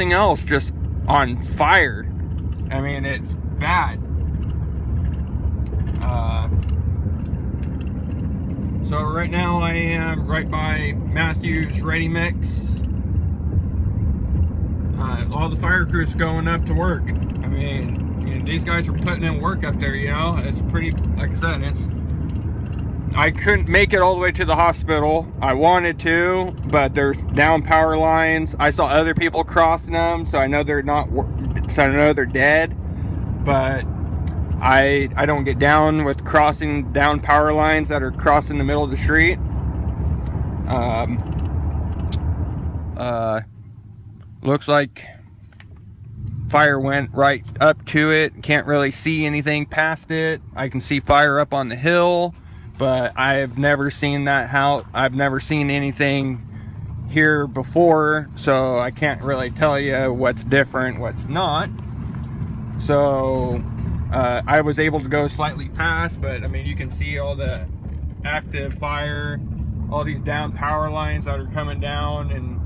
everything else just on fire. I mean, it's bad. So right now I am right by Matthews Ready Mix. All the fire crews going up to work. I mean, these guys are putting in work up there, you know. It's pretty, like I said, I couldn't make it all the way to the hospital. I wanted to, but there's down power lines. I saw other people crossing them, so I know they're not, so I know they're dead. But I don't get down with crossing down power lines that are crossing the middle of the street. Looks like fire went right up to it. Can't really see anything past it. I can see fire up on the hill, but I've never seen that house. I've never seen anything here before, so I can't really tell you what's different, what's not. So I was able to go slightly past, but I mean, you can see all the active fire, all these down power lines that are coming down. And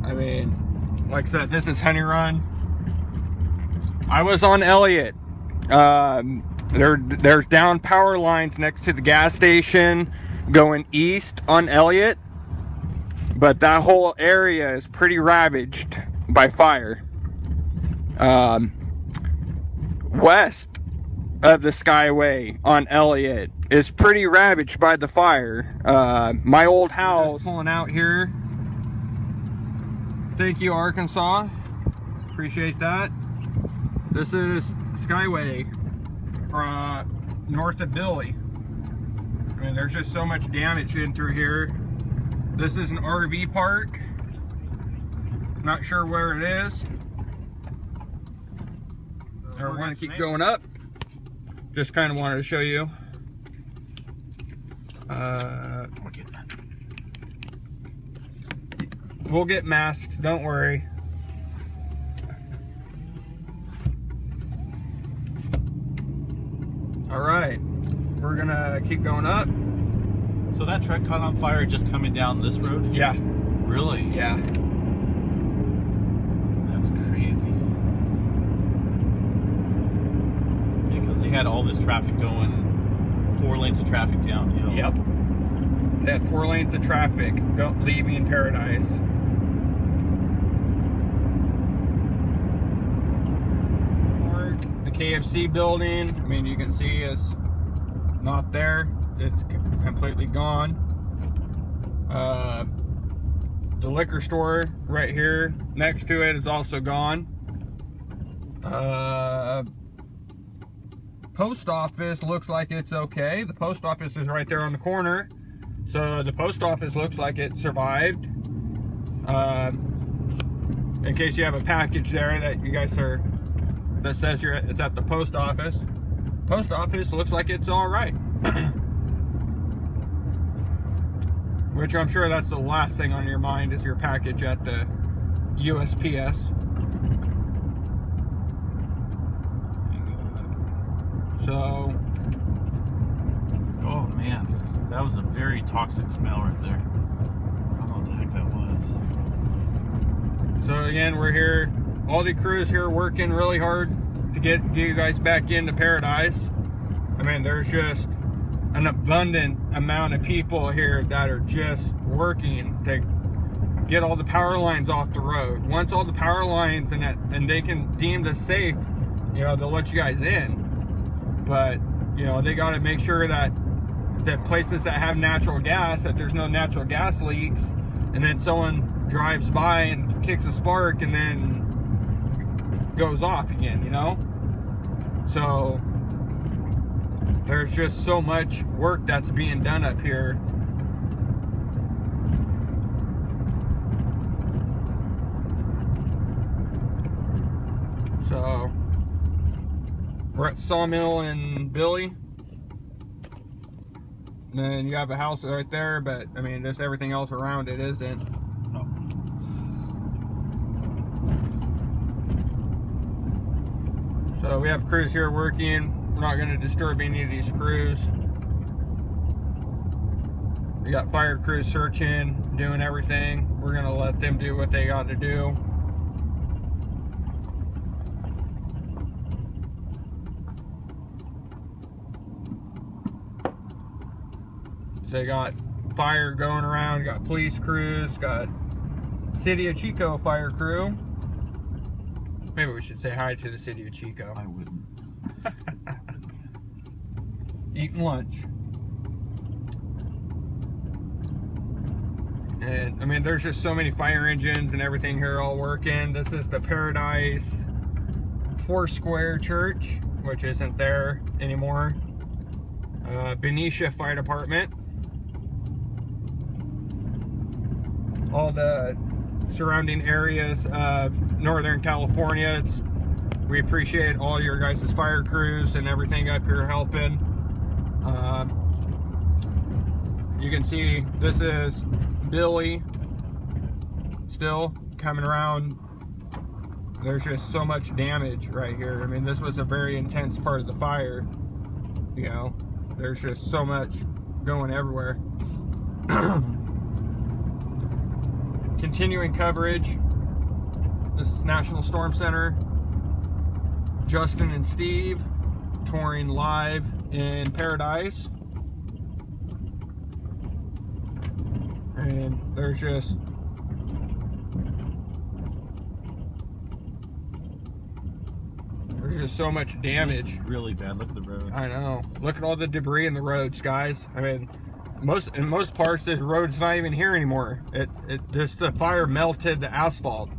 I mean, like I said, this is Honey Run. I was on Elliott. There's down power lines next to the gas station going east on Elliott, but that whole area is pretty ravaged by fire. West of the Skyway on Elliott is pretty ravaged by the fire. My old house, pulling out here. Thank you, Arkansas. Appreciate that. This is Skyway north of Billy. I mean, there's just so much damage in through here. This is an RV park. Not sure where it is. We're going to keep going up. Just kind of wanted to show you. We'll get masks, don't worry. All right, we're gonna keep going up. So that truck caught on fire just coming down this road? Yeah. Really? Yeah. That's crazy. Because you had all this traffic going, 4 lanes of traffic downhill. Yep. They had 4 lanes of traffic leaving Paradise. The KFC building, I mean, you can see it's not there. It's completely gone. The liquor store right here next to it is also gone. Post office looks like it's okay. The post office is right there on the corner, so the post office looks like it survived. In case you have a package there that you guys are, that says it's at the post office. Post office looks like it's all right. Which I'm sure that's the last thing on your mind is your package at the USPS. So, oh man, that was a very toxic smell right there. I don't know what the heck that was. So again, we're here. All the crews here working really hard to get you guys back into Paradise. I mean, there's just an abundant amount of people here that are just working to get all the power lines off the road. Once all the power lines and they can deem this safe, you know, they'll let you guys in. But, you know, they got to make sure that places that have natural gas, that there's no natural gas leaks, and then someone drives by and kicks a spark and then goes off again, you know? So there's just so much work that's being done up here. So we're at Sawmill and Billy. And then you have a house right there, but I mean, just everything else around it isn't. No. So we have crews here working. We're not going to disturb any of these crews. We got fire crews searching, doing everything. We're going to let them do what they got to do. So they got fire going around, got police crews, got City of Chico fire crew. Maybe we should say hi to the City of Chico. I wouldn't. Eating lunch. And I mean, there's just so many fire engines and everything here all working. This is the Paradise Foursquare Church, which isn't there anymore. Benicia Fire Department. All the surrounding areas of Northern California. We appreciate all your guys' fire crews and everything up here helping. You can see this is Billy still coming around. There's just so much damage right here. I mean, this was a very intense part of the fire. You know, there's just so much going everywhere. Continuing coverage. This is National Storm Center. Justin and Steve touring live in Paradise. And there's just so much damage. It's really bad. Look at the road. I know. Look at all the debris in the roads, guys. I mean, in most parts, this road's not even here anymore. It just, the fire melted the asphalt.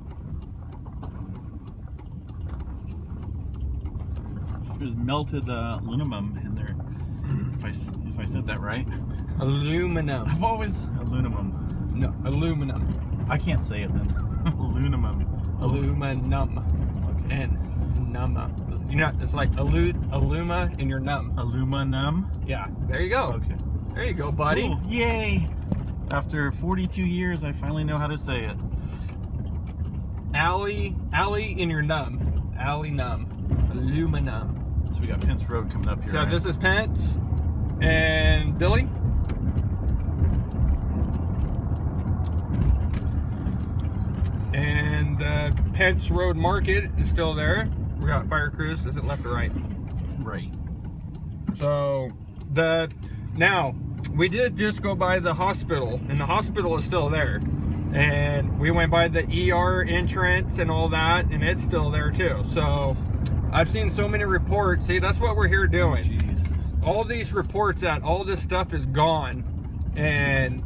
There's melted aluminum in there. If I said that right. Aluminum. I've always aluminum. No, aluminum. I can't say it then. Aluminum. Aluminum. Okay. And numma. You know, it's like aluma and you're numb. Aluminum. Yeah. There you go. Okay. There you go, buddy. Cool. Yay! After 42 years, I finally know how to say it. Alley in your numb. Alley numb. Aluminum. So we got Pence Road coming up here. So right? this is Pence and Billy. And Pence Road Market is still there. We got fire crews. Is it left or right? Right. So now we did just go by the hospital, and the hospital is still there. And we went by the ER entrance and all that, and it's still there too. So I've seen so many reports. See, that's what we're here doing. Jeez. All these reports that all this stuff is gone, and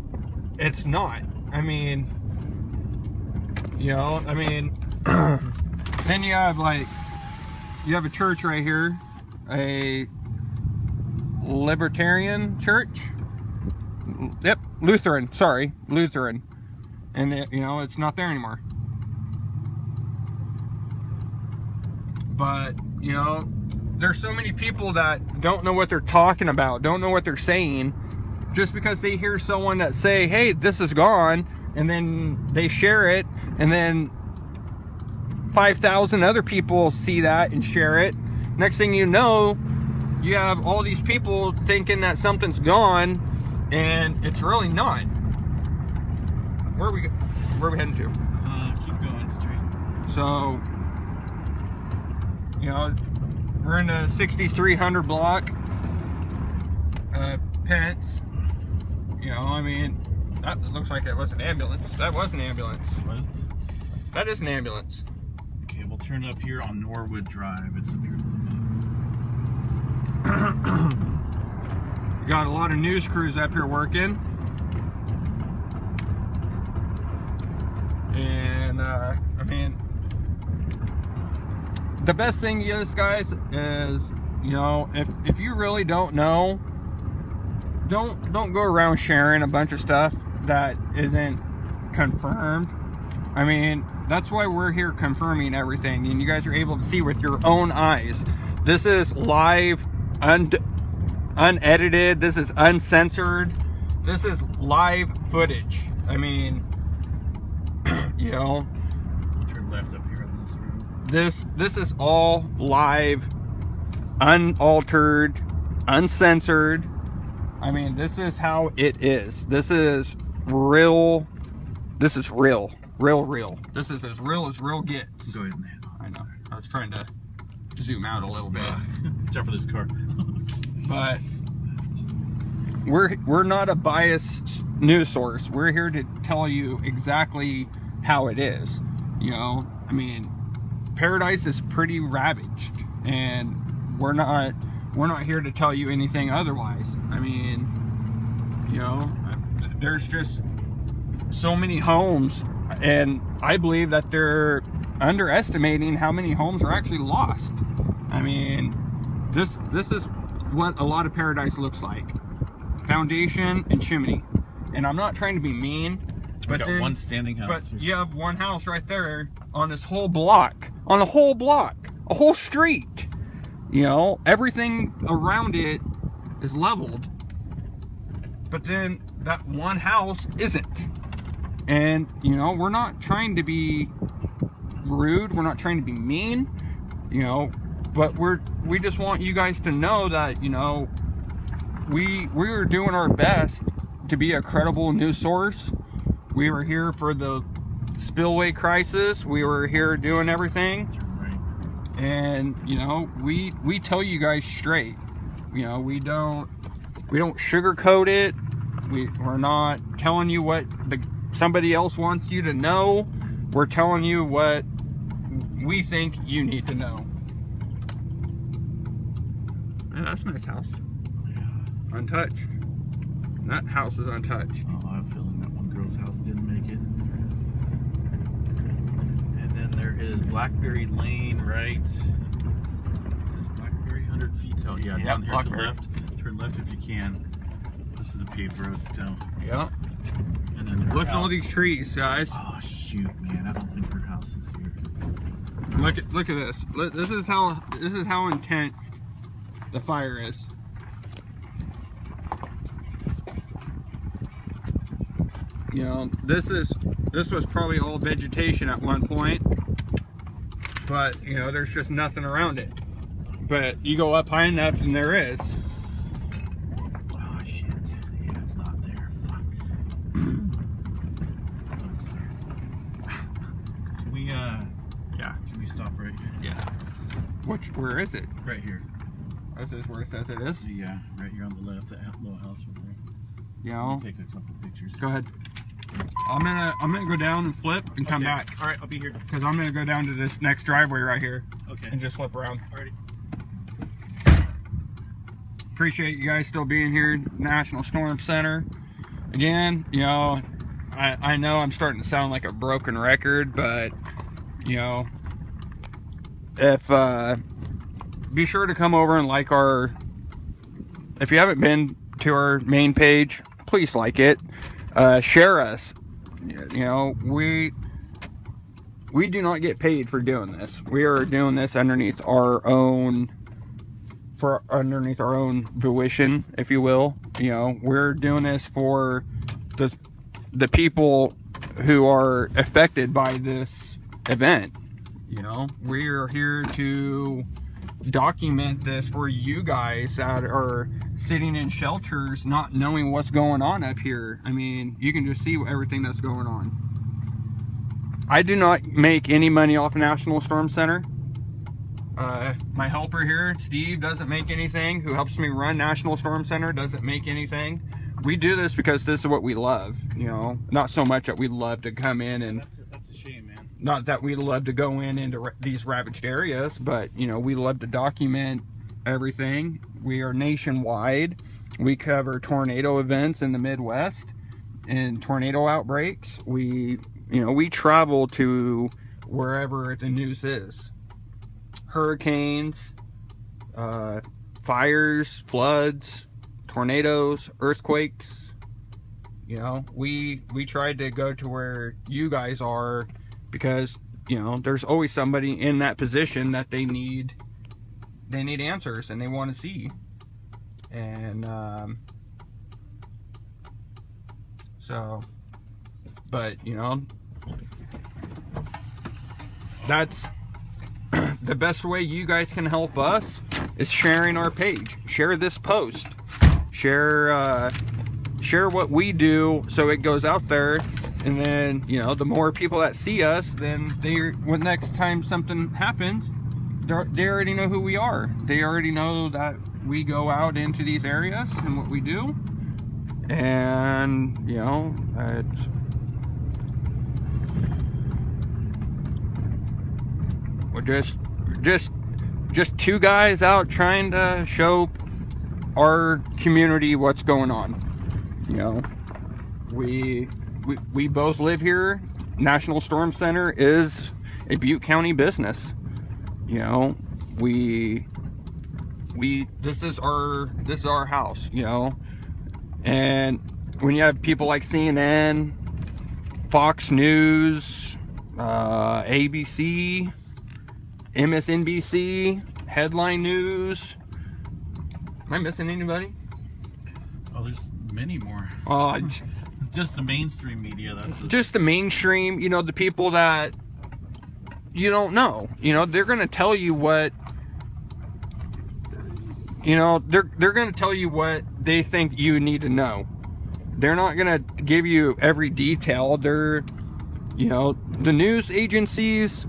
it's not. I mean, you know, I mean, then you have a church right here, a Libertarian church. Yep, Lutheran. Sorry, Lutheran. And you know, it's not there anymore. But you know, there's so many people that don't know what they're talking about, don't know what they're saying, just because they hear someone that say, hey, this is gone, and then they share it, and then 5,000 other people see that and share it. Next thing you know, you have all these people thinking that something's gone, and it's really not. Where are we heading to? Keep going straight. So, you know, we're in the 6300 block, Pence. You know, I mean, that looks like it was an ambulance. That was an ambulance. That is an ambulance. Okay, we'll turn up here on Norwood Drive. It's up here. We got a lot of news crews up here working. And, I mean, the best thing is, guys, is, you know, if you really don't know, don't go around sharing a bunch of stuff that isn't confirmed. I mean, that's why we're here confirming everything, and you guys are able to see with your own eyes. This is live, unedited. This is uncensored. This is live footage. I mean, you know, We'll turn left up here on this road. this is all live, unaltered, uncensored. I mean, this is how it is. This is real. This is real. Real. This is as real gets. Go ahead and head on. I know. I was trying to zoom out a little bit. Watch out for this car. But we're not a biased news source. We're here to tell you exactly how it is. You know, I mean, Paradise is pretty ravaged, and we're not here to tell you anything otherwise. I mean, you know, there's just so many homes, and I believe that they're underestimating how many homes are actually lost. I mean, this is what a lot of Paradise looks like: foundation and chimney. And I'm not trying to be mean, but got one standing house. But you have one house right there on this whole block, a whole street. You know, everything around it is leveled, but then that one house isn't. And you know, we're not trying to be rude, we're not trying to be mean, you know, but we just want you guys to know that, you know, we are doing our best to be a credible news source. We were here for the spillway crisis. We were here doing everything. Right. And you know, we tell you guys straight. You know, we don't sugarcoat it. We're not telling you what somebody else wants you to know. We're telling you what we think you need to know. Man, that's a nice house. Yeah. Untouched. That house is untouched. Oh, I have a feeling that one girl's house didn't make it. And then there is Blackberry Lane, right? Is this Blackberry 100 feet? Oh yeah, Yep, down here Blackberry. to the left. Turn left if you can. This is a paved road still. Yeah. And then her Look at all house. these trees, guys. Oh shoot, man! I don't think her house is here. Look at this. This is how intense the fire is. You know, this was probably all vegetation at one point, but you know, there's just nothing around it. But you go up high enough and there is. Oh shit! Yeah, it's not there. Fuck. Can we Yeah. Can we stop right here? Yeah. Where is it? Right here. Is this where it says it is? Yeah, right here on the left. That little house over there. You know. Take a couple pictures. Go ahead. I'm gonna go down and flip and come Okay. back, All right, I'll be here. because I'm gonna go down to this next driveway right here Okay. and just flip around. Alrighty. Appreciate you guys still being here, National Storm Center. Again, you know, I know I'm starting to sound like a broken record, but you know, if be sure to come over and like our. If you haven't been to our main page, please like it. Share us. You know, we do not get paid for doing this. We are doing this underneath our own volition, if you will. You know, we're doing this for the people who are affected by this event. You know, we are here to document this for you guys that are sitting in shelters not knowing what's going on up here. I mean, you can just see everything that's going on. I do not make any money off National Storm Center. My helper here, Steve, doesn't make anything. Who helps me run National Storm Center doesn't make anything. We do this because this is what we love. You know, not so much that we love to come in and That's a shame, man. not that we love to go into these ravaged areas, but you know, we love to document everything. We are nationwide. We cover tornado events in the Midwest and tornado outbreaks. We travel to wherever the news is. Hurricanes, fires, floods, tornadoes, earthquakes. You know, we tried to go to where you guys are, because you know, there's always somebody in that position that they need answers and they want to see. And so, but you know, that's the best way you guys can help us is sharing our page. Share this post. Share what we do so it goes out there. And then, you know, the more people that see us, then when next time something happens, they already know who we are. They already know that we go out into these areas and what we do. And we're just two guys out trying to show our community what's going on. We both live here. National Storm Center is a Butte County business. This is our house. And when you have people like CNN, Fox News, ABC, MSNBC, Headline News. Am I missing anybody? Oh, there's many more. Just the mainstream media. Just the mainstream, the people that you don't know. They're going to tell you what, they're going to tell you what they think you need to know. They're not going to give you every detail. They're, the news agencies,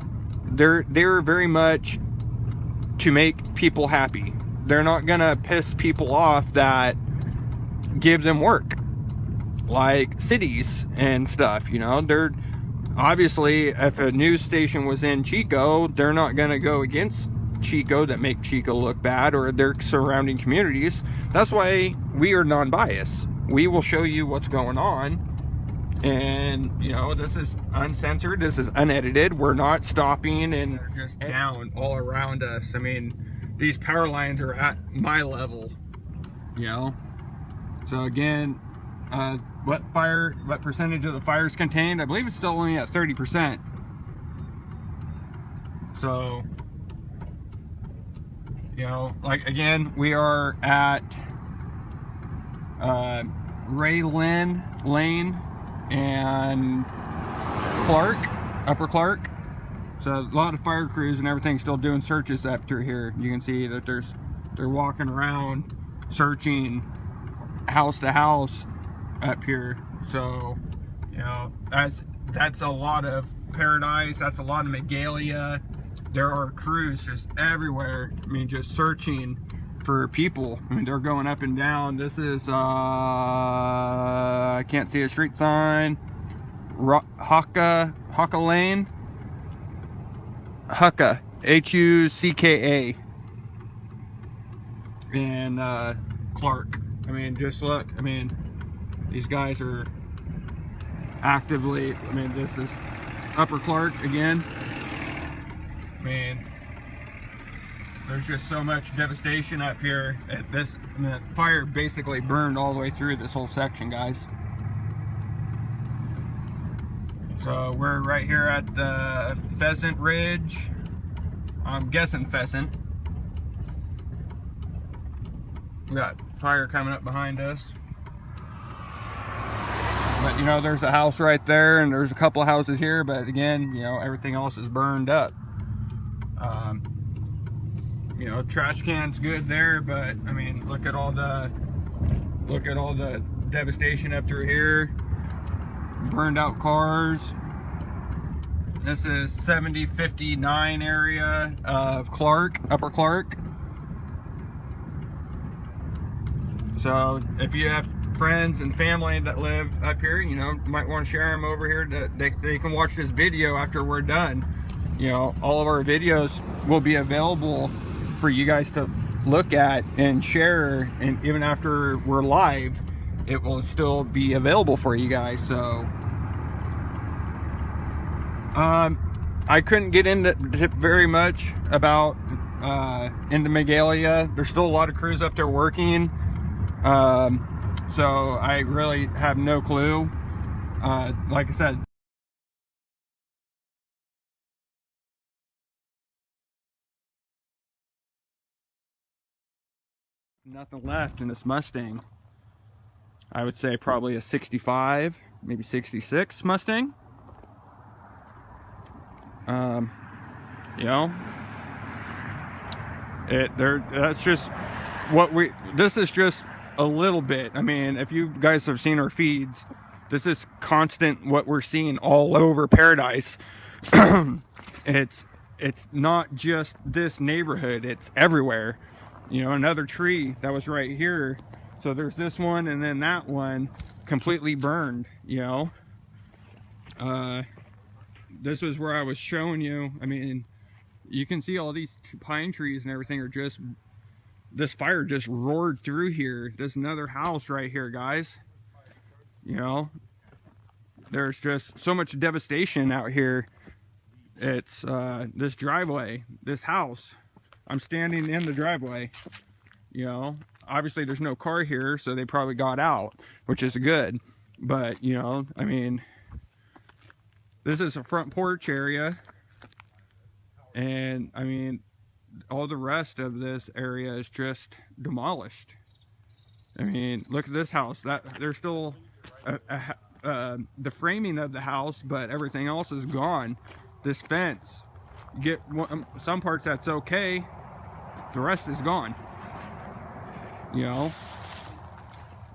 they're very much to make people happy. They're not going to piss people off that give them work, like cities and stuff. They're obviously, if a news station was in Chico, they're not going to go against Chico that make Chico look bad or their surrounding communities. That's why we are non-biased. We will show you what's going on, and this is uncensored, this is unedited. We're not stopping, and they're just down all around us. I mean, these power lines are at my level. So again, what percentage of the fire is contained? I believe it's still only at 30%. So, like, again, we are at Ray Lynn Lane and Clark, Upper Clark. So a lot of fire crews and everything still doing searches up through here. You can see that they're walking around searching house to house up here. So that's a lot of Paradise, that's a lot of Magalia. There are crews just everywhere, just searching for people. They're going up and down. This is I can't see a street sign. Hucka Lane, Hucka, Hucka, and Clark. Just look. These guys are actively. This is Upper Clark again. There's just so much devastation up here. The fire basically burned all the way through this whole section, guys. So we're right here at the Pheasant Ridge. I'm guessing Pheasant. We got fire coming up behind us. But there's a house right there, and there's a couple of houses here, but again, everything else is burned up. Trash can's good there, but look at all the devastation up through here. Burned out cars. This is 7059 area of Clark, Upper Clark. So if you have friends and family that live up here, you might want to share them over here that they can watch this video after we're done. All of our videos will be available for you guys to look at and share, and even after we're live, it will still be available for you guys. So I couldn't get into very much about into Magalia. There's still a lot of crews up there working, so I really have no clue. Like I said, nothing left in this Mustang. I would say probably a 65, maybe 66 Mustang. That's just what this is just a little bit. If you guys have seen our feeds, this is constant what we're seeing all over Paradise. It's not just this neighborhood, it's everywhere. Another tree that was right here, So there's this one, and then that one completely burned, you know. This was where I was showing you. I mean, you can see all these pine trees and everything are just, this fire just roared through here. There's another house right here, guys. You know, there's just so much devastation out here. It's this driveway, this house. I'm standing in the driveway, you know. Obviously there's no car here, so they probably got out, which is good. But, you know, I mean, this is a front porch area. And, I mean, all the rest of this area is just demolished. I mean, look at this house. There's still the framing of the house, but everything else is gone. This fence, get some parts that's okay, the rest is gone, you know.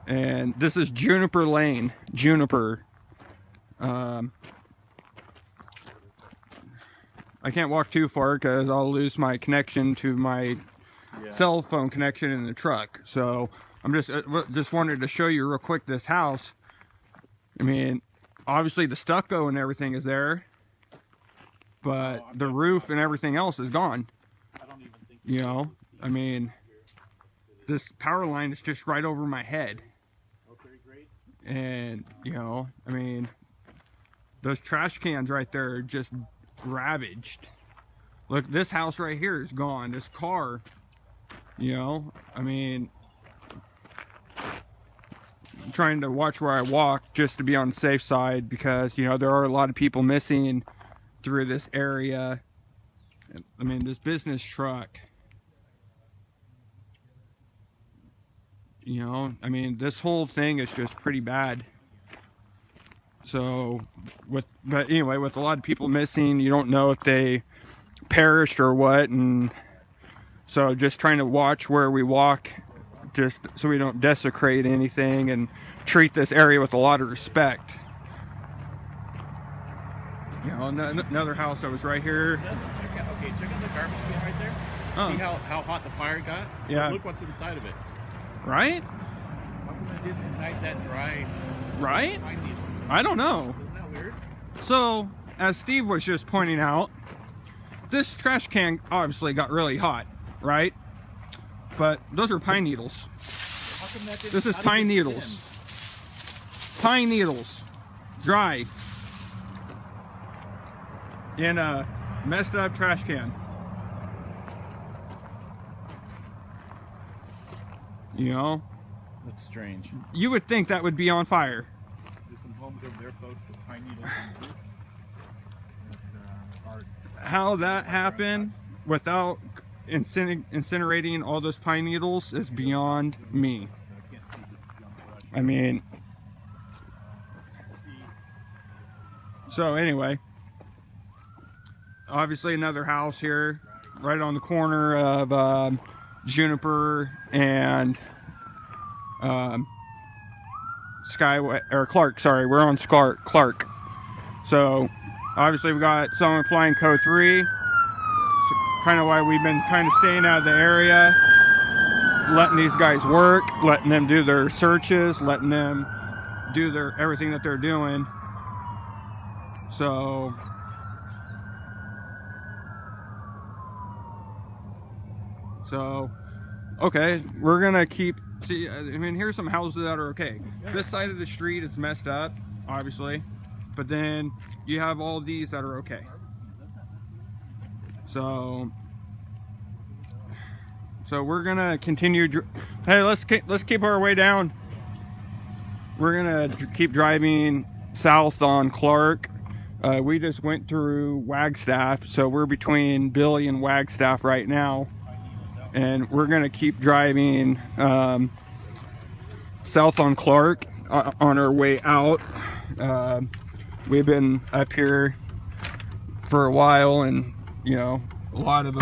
And this is Juniper Lane. Juniper. I can't walk too far because I'll lose my connection to my cell phone connection in the truck. So I'm just wanted to show you real quick this house. I mean, obviously the stucco and everything is there, but the roof and everything else is gone. You know, I mean, this power line is just right over my head. And, you know, I mean, those trash cans right there are just ravaged. Look, this house right here is gone. This car, you know, I mean, I'm trying to watch where I walk just to be on the safe side, because, you know, there are a lot of people missing through this area. I mean, this business truck, you know, I mean, this whole thing is just pretty bad. So, but anyway, with a lot of people missing, you don't know if they perished or what, and so just trying to watch where we walk, just so we don't desecrate anything, and treat this area with a lot of respect. You know, another house that was right here. Okay, check out the garbage can right there. Oh. See how hot the fire got? Yeah. Look what's inside of it. Right? How come it didn't ignite that dry? Right? Pine needle? I don't know. Isn't that weird? So, as Steve was just pointing out, this trash can obviously got really hot, right? But those are pine needles. How come that didn't? This is how did pine it needles. spin? Pine needles. Dry. In a messed up trash can. You know? That's strange. You would think that would be on fire. There's some homes over there close to pine needles on the roof. How that happened without incinerating all those pine needles is beyond me. I mean, so anyway, obviously another house here right on the corner of Juniper and Skyway, or Clark, sorry, we're on Clark. So obviously we got someone flying code 3. Kind of why we've been kind of staying out of the area, letting these guys work, letting them do their searches, letting them do their everything that they're doing. So okay, we're gonna keep see. I mean, here's some houses that are okay. This side of the street is messed up, obviously, but then you have all these that are okay. So we're gonna continue. Hey, let's keep our way down. We're gonna keep driving south on Clark. We just went through Wagstaff, so we're between Billy and Wagstaff right now, and we're gonna keep driving south on Clark on our way out. We've been up here for a while, and you know, a lot of